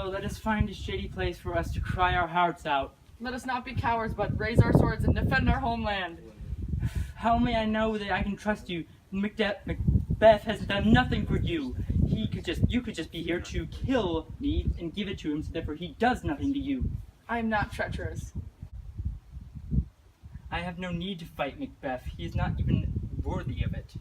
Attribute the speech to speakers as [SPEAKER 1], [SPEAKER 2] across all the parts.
[SPEAKER 1] let us find a shady place for us to cry our hearts out.
[SPEAKER 2] Let us not be cowards, but raise our swords and defend our homeland.
[SPEAKER 1] How may I know that I can trust you? Macbeth has done nothing for you. You could just be here to kill me and give it to him, so therefore he does nothing to you.
[SPEAKER 2] I am not treacherous.
[SPEAKER 1] I have no need to fight Macbeth. He is not even worthy of it.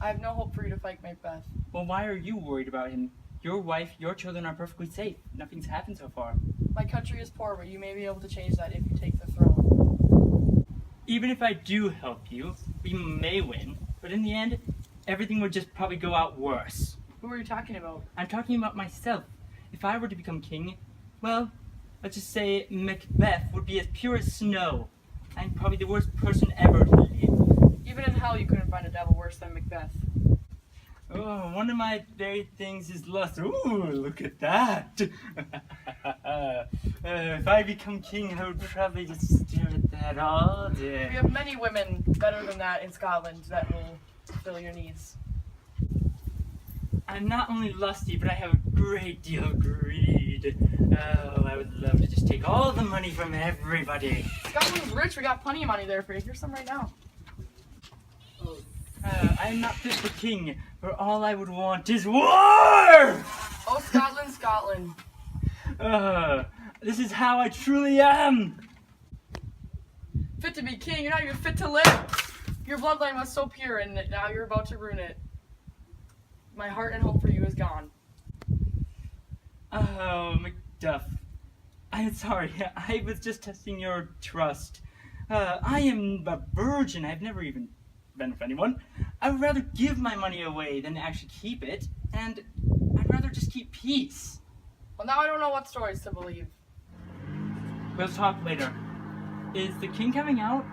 [SPEAKER 2] I have no hope for you to fight Macbeth.
[SPEAKER 1] Well, why are you worried about him? Your wife, your children are perfectly safe. Nothing's happened so far.
[SPEAKER 2] My country is poor, but you may be able to change that if you take the throne.
[SPEAKER 1] Even if I do help you, we may win, but in the end, everything would just probably go out worse.
[SPEAKER 2] Who are you talking about?
[SPEAKER 1] I'm talking about myself. If I were to become king, well, let's just say Macbeth would be as pure as snow. I'm probably the worst person ever to live.
[SPEAKER 2] Even in hell, you couldn't find a devil worse than Macbeth.
[SPEAKER 1] Oh, one of my very things is lust. Ooh, look at that. If I become king, I would probably just stare at that all day.
[SPEAKER 2] We have many women better than that in Scotland that will fulfill your needs.
[SPEAKER 1] I'm not only lusty, but I have a great deal of greed. Oh, I would love to just take all the money from everybody.
[SPEAKER 2] Scotland's rich. We got plenty of money there for you. Here's some right now.
[SPEAKER 1] I am not fit for king, for all I would want is war!
[SPEAKER 2] Oh, Scotland, Scotland.
[SPEAKER 1] This is how I truly am!
[SPEAKER 2] Fit to be king. You're not even fit to live. Your bloodline was so pure, and now you're about to ruin it. My heart and hope for you is gone.
[SPEAKER 1] Oh, Macduff. I'm sorry, I was just testing your trust. I am a virgin. I've never even been with anyone. I would rather give my money away than actually keep it, and I'd rather just keep peace.
[SPEAKER 2] Well, now I don't know what stories to believe.
[SPEAKER 1] We'll talk later. Is the king coming out?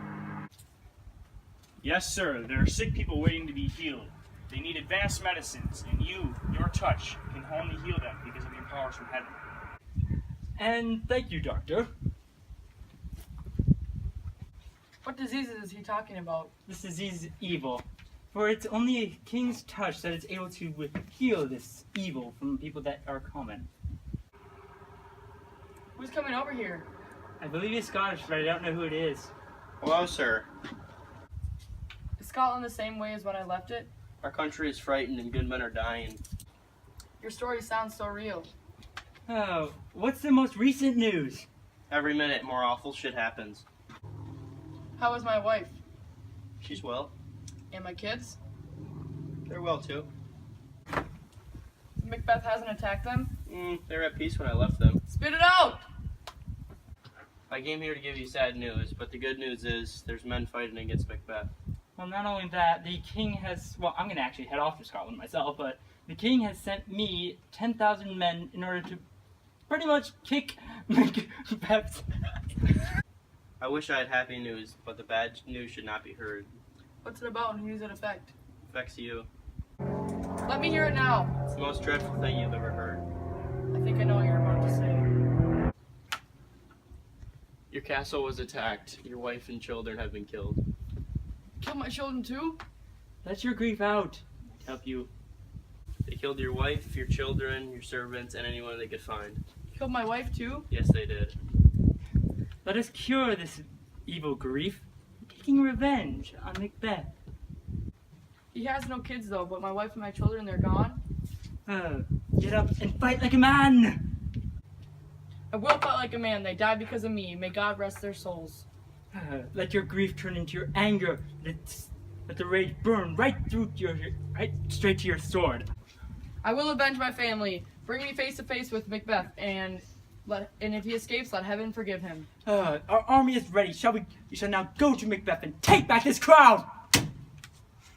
[SPEAKER 3] Yes, sir. There are sick people waiting to be healed. They need advanced medicines, and your touch, can only heal them because of your powers from heaven.
[SPEAKER 1] And thank you, doctor.
[SPEAKER 2] What diseases is he talking about?
[SPEAKER 1] This disease is evil, for it's only a king's touch that is able to heal this evil from people that are common.
[SPEAKER 2] Who's coming over here?
[SPEAKER 1] I believe he's Scottish, but I don't know who it is.
[SPEAKER 4] Hello, sir.
[SPEAKER 2] Is Scotland the same way as when I left it?
[SPEAKER 4] Our country is frightened and good men are dying.
[SPEAKER 2] Your story sounds so real.
[SPEAKER 1] Oh, what's the most recent news?
[SPEAKER 4] Every minute, more awful shit happens.
[SPEAKER 2] How is my wife?
[SPEAKER 4] She's well.
[SPEAKER 2] And my kids?
[SPEAKER 4] They're well, too.
[SPEAKER 2] Macbeth hasn't attacked them?
[SPEAKER 4] They're at peace when I left them.
[SPEAKER 2] Spit it out!
[SPEAKER 4] I came here to give you sad news, but the good news is there's men fighting against Macbeth.
[SPEAKER 1] Well, not only that, the king has... Well, I'm going to actually head off to Scotland myself, but the king has sent me 10,000 men in order to pretty much kick Macbeth's...
[SPEAKER 4] I wish I had happy news, but the bad news should not be heard.
[SPEAKER 2] What's it about and who does it affect?
[SPEAKER 4] Affects you.
[SPEAKER 2] Let me hear it now.
[SPEAKER 4] It's the most dreadful thing you've ever heard.
[SPEAKER 2] I think I know what you're about to say.
[SPEAKER 4] Your castle was attacked. Your wife and children have been killed.
[SPEAKER 2] Kill my children too?
[SPEAKER 1] Let your grief out. Help you.
[SPEAKER 4] They killed your wife, your children, your servants, and anyone they could find.
[SPEAKER 2] Killed my wife too?
[SPEAKER 4] Yes, they did.
[SPEAKER 1] Let us cure this evil grief, taking revenge on Macbeth.
[SPEAKER 2] He has no kids though, but my wife and my children, they're gone.
[SPEAKER 1] Get up and fight like a man!
[SPEAKER 2] I will fight like a man. They died because of me. May God rest their souls.
[SPEAKER 1] Let your grief turn into your anger. Let the rage burn right straight to your sword.
[SPEAKER 2] I will avenge my family. Bring me face to face with Macbeth, and if he escapes, let heaven forgive him.
[SPEAKER 1] Our army is ready. We shall now go to Macbeth and take back his crown!